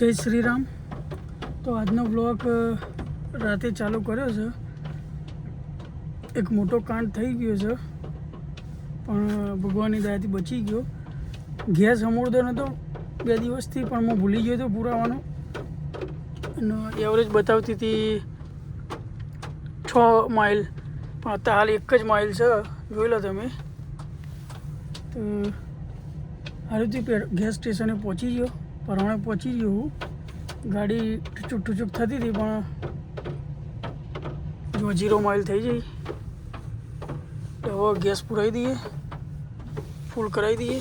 જય શ્રી રામ. તો આજનો બ્લોગ રાતે ચાલુ કર્યો છે. એક મોટો કાંડ થઈ ગયો છે, પણ ભગવાનની દયાથી બચી ગયો. ગેસ અમૂળતો નહોતો 2 દિવસથી, પણ હું ભૂલી ગયો હતો પુરાવાનો. અને એવરેજ બતાવતી હતી 6 માઇલ, પણ અત્યારે હાલ 1 જ માઇલ છે. જોઈ લો તમે. તો હારુંથી ગેસ સ્ટેશને પહોંચી ગયો, પરવાણે પહોંચી ગયો હું. ગાડી ટુચુક થતી હતી, પણ જો 0 માઇલ થઈ જઈ. હવે ગેસ પુરાવી દઈએ, ફૂલ કરાવી દઈએ.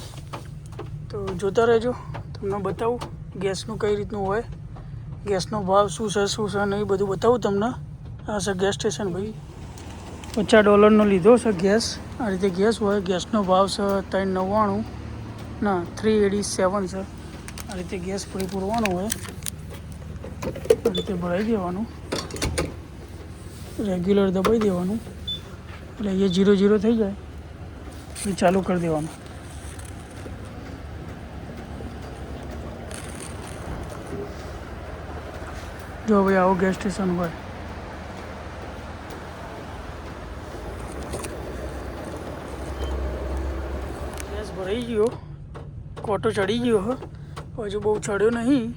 તો જોતા રહેજો, તમને બતાવું ગેસનું કઈ રીતનું હોય, ગેસનો ભાવ શું છે નહીં, બધું બતાવું તમને. આ છે ગેસ સ્ટેશન ભાઈ. $50 લીધો છે ગેસ. આ રીતે ગેસ હોય. ગેસનો ભાવ છે 399, ના 387 છે. આ રીતે ગેસ પૂરવાનો હોય. આ રીતે ભરાઈ દેવાનું, રેગ્યુલર દબાઈ દેવાનું, એટલે એ 0 થઈ જાય એ ચાલુ કરી દેવાનું. જો ભાઈ આવો ગેસ સ્ટેશન હોય. ગેસ ભરાઈ ગયો, કોટો ચડી ગયો. હજુ બહુ ચડ્યો નહીં.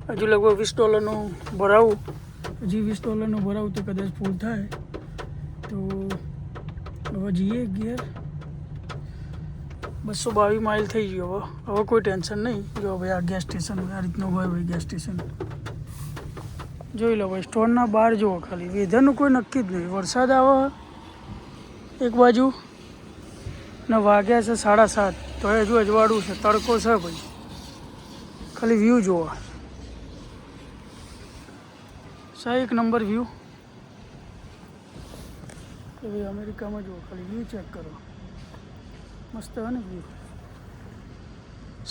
હજુ લગભગ $20 ભરાવું. હજી $20 ભરાવું તો કદાચ ફૂલ થાય. તો હવે જઈએ ગેર. 222 માઇલ થઈ ગયો. હવે કોઈ ટેન્શન નહીં. જો ભાઈ આ ગેસ સ્ટેશન આ રીતનું હોય ભાઈ ગેસ સ્ટેશન. જોઈ લો ભાઈ, સ્ટોરના બહાર જુઓ ખાલી. વેધરનું કોઈ નક્કી જ નહીં. વરસાદ આવે એક બાજુ ને વાગ્યા છે 7:30, તો હજુ અજવાળું છે, તડકો છે ભાઈ. ખાલી વ્યૂ જુઓ. એક નંબર વ્યૂ. કે ભાઈ અમેરિકામાં જુઓ, ખાલી વ્યૂ ચેક કરો. મસ્ત હોય ને વ્યૂ.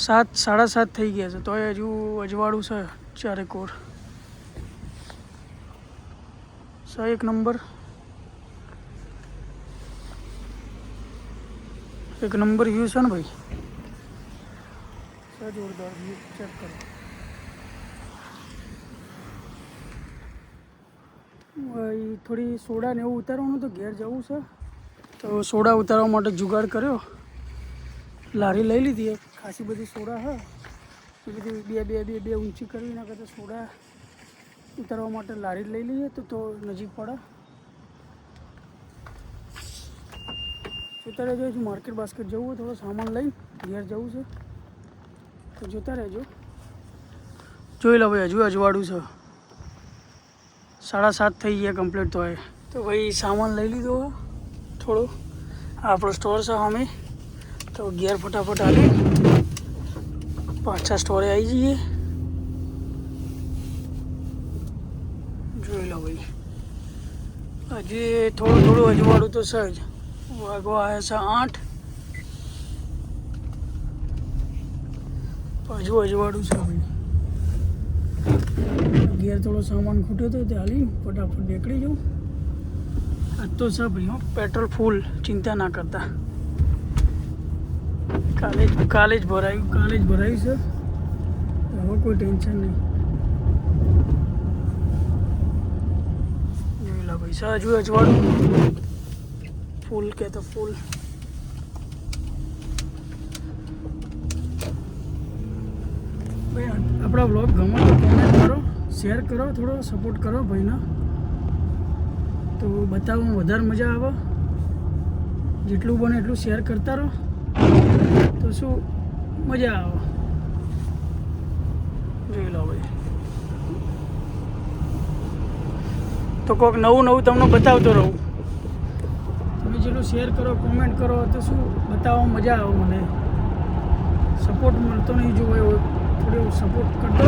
7:30 થઈ ગયા છે, તોય હજુ અજવાળું છે ચારેકોર. એક નંબર. એક નંબર વ્યૂ છે ને ભાઈ. જોરદાર વ્યૂ ચેક કરો. થોડી સોડા ને એવું ઉતારવાનું, તો ઘેર જવું છે. તો સોડા ઉતારવા માટે જુગાડ કર્યો. લારી લઈ લીધી. ખાસી બધી સોડા હા, એ બધી બે ઊંચી કરવી ના કરતા સોડા ઉતારવા માટે લારી લઈ લઈએ તો નજીક પડે. જોતા રહેજો. હજુ માર્કેટ બાસ્કેટ જવું હોય, થોડો સામાન લઈ ઘેર જવું છે, તો જોતા રહેજો. જોઈ લો ભાઈ, હજુ અજવાળું છે. 7:30 થઈ ગયા કમ્પ્લીટ. તો ભાઈ સામાન લઈ લીધો થોડો. આપણો સ્ટોર છે સામે, તો ઘેર ફટાફટ આવી પાછા સ્ટોરે આવી જઈએ. જોઈ લો ભાઈ, હજી થોડું અજવાળું તો છે જ. વાગવા આવ્યા છે 8. હજુ અજવાળું છે ભાઈ. ઘેર થોડો સામાન ખૂટ્યો હતો, તે હાલી ફટાફટ નીકળી જાઉં. આજ તો છે ભાઈ પેટ્રોલ ફૂલ, ચિંતા ના કરતા. કાલે જ ભરાયું છે. હવે કોઈ ટેન્શન નહીં. જોઈ લો ભાઈ, હજુ અજવાળું ફૂલ કે તો ફૂલ. ભાઈ આપણા વ્લોગ ગમે તો કોમેન્ટ કરો, શેર કરો, થોડો સપોર્ટ કરો ભાઈને. તો બતાવવામાં વધારે મજા આવે. જેટલું બને એટલું શેર કરતા રહો, તો શું મજા આવે. જોઈ લો ભાઈ, તો કોઈક નવું તમને બતાવતો રહું. તમે જેટલું શેર કરો, કોમેન્ટ કરો, તો શું બતાવવામાં મજા આવે. મને સપોર્ટ મળતો નહીં. જો થોડો સપોર્ટ કરતો.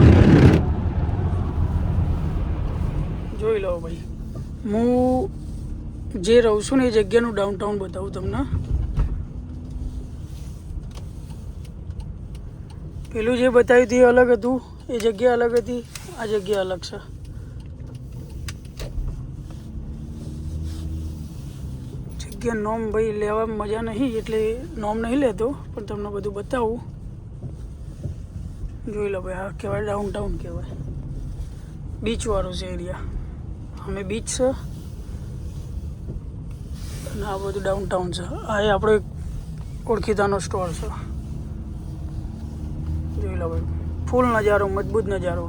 જોઈ લો ભાઈ, હું જે રહું છું ને એ જગ્યાનું ડાઉનટાઉન બતાવું તમને. પેલું જે બતાવ્યું હતું એ અલગ હતું, એ જગ્યા અલગ હતી, આ જગ્યા અલગ છે. જગ્યા નોમ ભાઈ લેવા મજા નહીં, એટલે નોમ નહીં લેતો, પણ તમને બધું બતાવું. જોઈ લો ભાઈ, આ કહેવાય ડાઉનટાઉન કહેવાય, બીચવાળો છે એરિયા. અમે બીચ છે અને આ બધું ડાઉનટાઉન છે. આ એ આપણો એક ઓળખીતાનો સ્ટોર છે. જોઈ લો ભાઈ, ફૂલ નજારો, મજબૂત નજારો.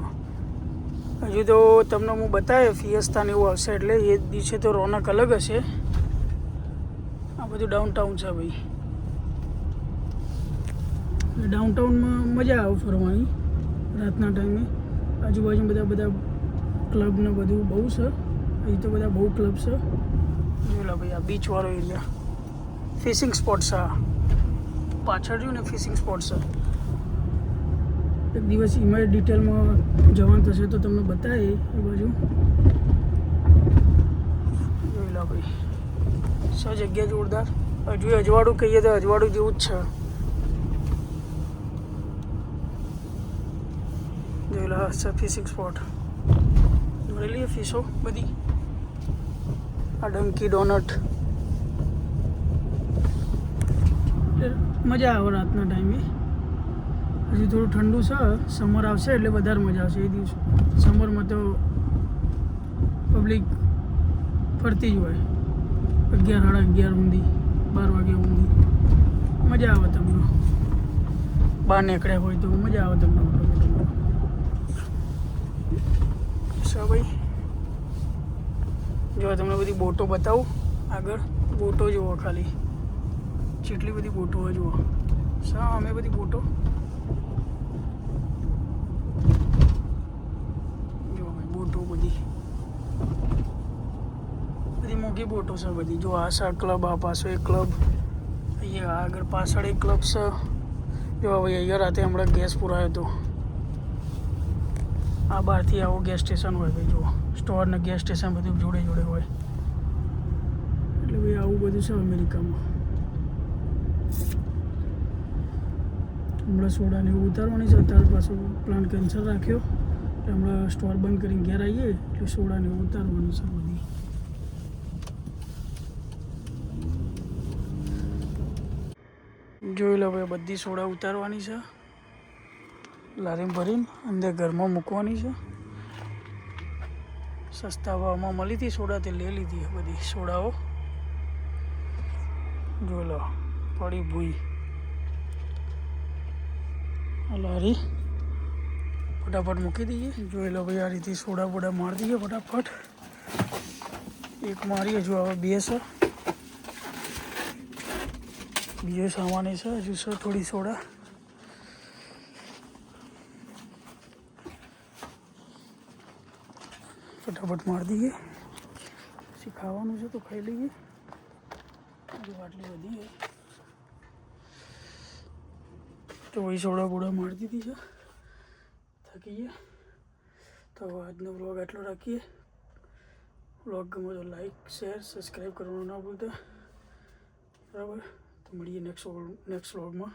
હજુ તો તમને હું બતાવે ફિયસ્તા ને એવું આવશે એટલે એ દિવસે તો રોનક અલગ હશે. આ બધું ડાઉનટાઉન છે ભાઈ. ડાઉનટાઉનમાં મજા આવે ફરવાની રાતના ટાઈમે. આજુબાજુ બધા ક્લબ ને બધું બહુ છે. અહીં તો બધા બહુ ક્લબ છે. જોઈ લો ભાઈ, આ બીચવાળો એરિયા, ફિશિંગ સ્પોટ છે. પાછળ રહ્યું ને ફિશિંગ સ્પોટ છે. એક દિવસ એમાં ડિટેલમાં જવાનું થશે તો તમને બતાવે એ બાજુ. જોઈ લો ભાઈ, જગ્યા જોરદાર. હજુ અજવાળું કહીએ તો અજવાળું જેવું જ છે. જોઈ લો, ફિશિંગ સ્પોટ જોડેલી ફિશો બધી. આ ડંકી ડોનટ, મજા આવે રાતના ટાઈમે. હજી થોડું ઠંડુ છે, સમર આવશે એટલે વધારે મજા આવશે એ દિવસે. સમરમાં તો પબ્લિક ફરતી જ હોય, 11 સાડા 11 ઊંધી, 12 વાગે ઊંધી. મજા આવે તમને, બહાર નીકળ્યા હોય તો મજા આવે તમને. ભાઈ જો તમને બધી બોટો બતાવું આગળ. બોટો જુઓ ખાલી, જેટલી બધી બોટો જુઓ. અમે બધી બોટો જુઓ ભાઈ, બોટો બધી મોટી બોટો છે બધી. જો આ સા ક્લબ, આ પાછો એક ક્લબ, અહીંયા આગળ પાછળ એક ક્લબ છે. જો ભાઈ અહીંયા રાતે હમણાં ગેસ પુરાયો હતો. આ બહારથી આવો ગેસ સ્ટેશન હોય ભાઈ. જુઓ, સ્ટોર ને ગેસ સ્ટેશન બધું જોડે જોડે હોય. એટલે ભાઈ આવું બધું છે અમેરિકામાં. હમણાં સોડાને એવું ઉતારવાની છે. અત્યારે પાછો પ્લાન કેન્સલ રાખ્યો એટલે હમણાં સ્ટોર બંધ કરીને ઘેર આવીએ એટલે સોડાને એવું ઉતારવાનું છે બધી. જોઈ લો ભાઈ, બધી સોડા ઉતારવાની છે લારીમાં ભરીને, અંદર ઘરમાં મૂકવાની છે. સસ્તા ભાવમાં મળી હતી સોડા, તે લઈ લીધી બધી સોડાઓ. જોઈ લો, પડી ભૂઈ લારી, ફટાફટ મૂકી દઈએ. જોઈ લો ભાઈ, આ રીતે સોડા બોડા મારી દઈએ ફટાફટ. એક મારી, હજુ હવે 2 છે. બીજો સામાન છે, હજુ છે થોડી સોડા. ફટાફટ મારી દઈએ, પછી ખાવાનું છે તો ખાઈ લઈએ. હજુ આટલી બધી તો વહી સોડા બોડા મારી દીધી છે. થકી ગયા તો આજનો વ્લોગ આટલો રાખીએ. વ્લોગ ગમે તો લાઈક, શેર, સબસ્ક્રાઈબ કરવાનું ના ભૂલતા. બરાબર, તો મળીએ નેક્સ્ટ વ્લોગમાં.